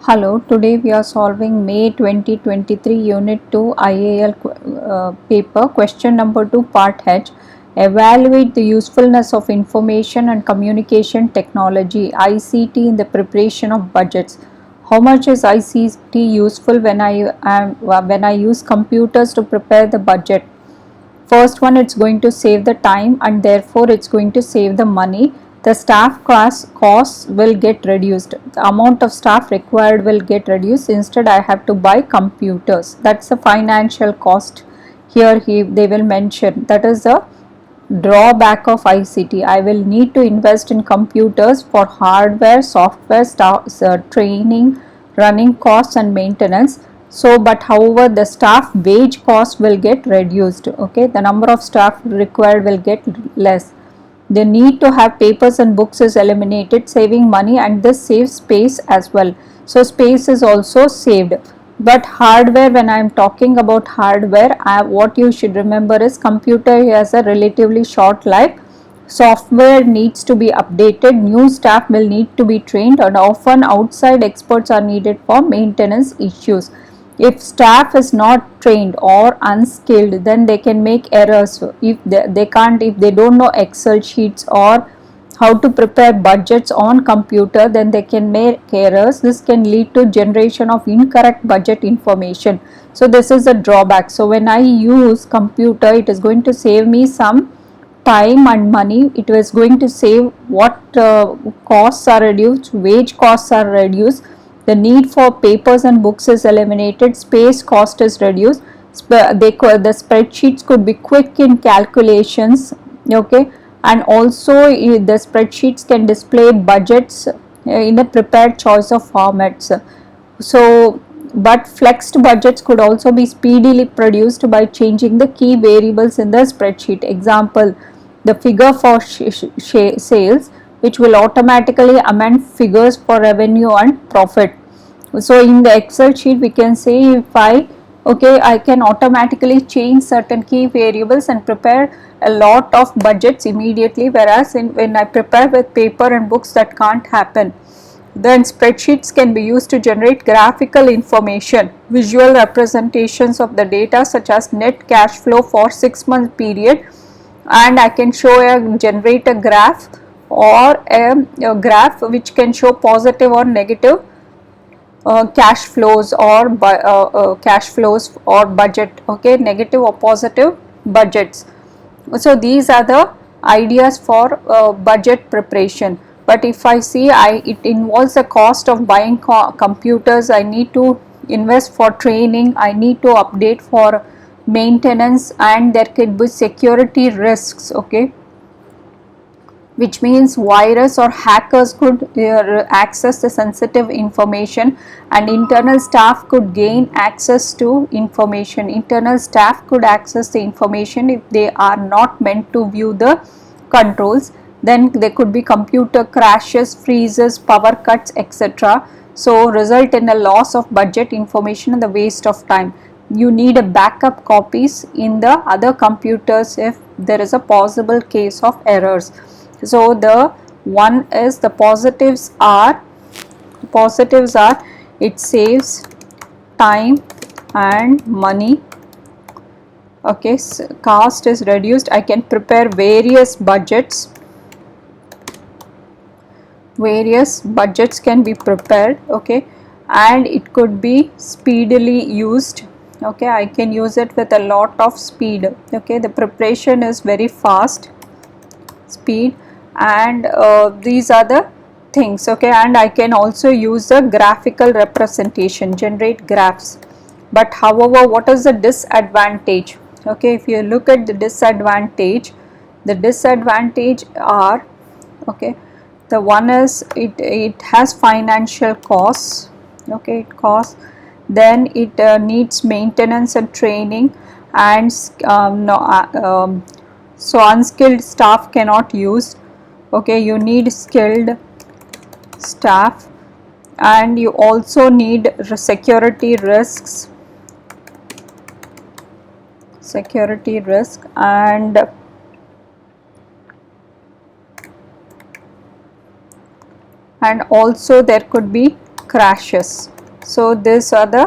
Hello, today we are solving May 2023 Unit 2 IAL paper question number 2 part H. Evaluate the usefulness of information and communication technology ICT in the preparation of budgets. How much is ICT useful when I use computers to prepare the budget? First one, it's going to save the time and therefore it's going to save the money. The staff costs will get reduced. The amount of staff required will get reduced. Instead, I have to buy computers. That's the financial cost. Here they will mention. That is the drawback of ICT. I will need to invest in computers for hardware, software, training, running costs and maintenance. So but however the staff wage cost will get reduced. Okay, the number of staff required will get less. The need to have papers and books is eliminated, saving money, and this saves space as well. So space is also saved. But hardware, when I am talking about hardware, what you should remember is computer has a relatively short life. Software needs to be updated, new staff will need to be trained, and often outside experts are needed for maintenance issues. If staff is not trained or unskilled, then they can make errors. If they don't know Excel sheets or how to prepare budgets on computer, then they can make errors. This can lead to generation of incorrect budget information. So this is a drawback. So when I use computer, it is going to save me some time and money. It was going to save what costs are reduced, wage costs are reduced, the need for papers and books is eliminated, space cost is reduced, the spreadsheets could be quick in calculations. Okay, and also the spreadsheets can display budgets in a prepared choice of formats. So but flexed budgets could also be speedily produced by changing the key variables in the spreadsheet. Example, the figure for sales, which will automatically amend figures for revenue and profit. So in the Excel sheet we can say, if I can automatically change certain key variables and prepare a lot of budgets immediately, whereas when I prepare with paper and books, that can't happen. Then spreadsheets can be used to generate graphical information, visual representations of the data such as net cash flow for 6-month period, and I can generate a graph or a graph which can show positive or negative cash flows or budget. Okay, negative or positive budgets. So these are the ideas for budget preparation. But if I see it involves the cost of buying computers, I need to invest for training, I need to update for maintenance, and there could be security risks. Okay, which means virus or hackers could access the sensitive information, and internal staff could gain access to information. Internal staff could access the information if they are not meant to view the controls. Then there could be computer crashes, freezes, power cuts, etc. So result in a loss of budget information and the waste of time. You need a backup copies in the other computers if there is a possible case of errors. So the one is the positives are it saves time and money. Okay, so cost is reduced. I can prepare various budgets can be prepared. Okay, and it could be speedily used. Okay, I can use it with a lot of speed. Okay, the preparation is very fast, speed, and these are the things. Okay, and I can also use a graphical representation, generate graphs. But however, what is the disadvantage? Okay, if you look at the disadvantage are, okay, the one is it has financial costs. Okay, it costs, then it needs maintenance and training, and so unskilled staff cannot use. Okay, you need skilled staff, and you also need security risks, and also there could be crashes. So these are the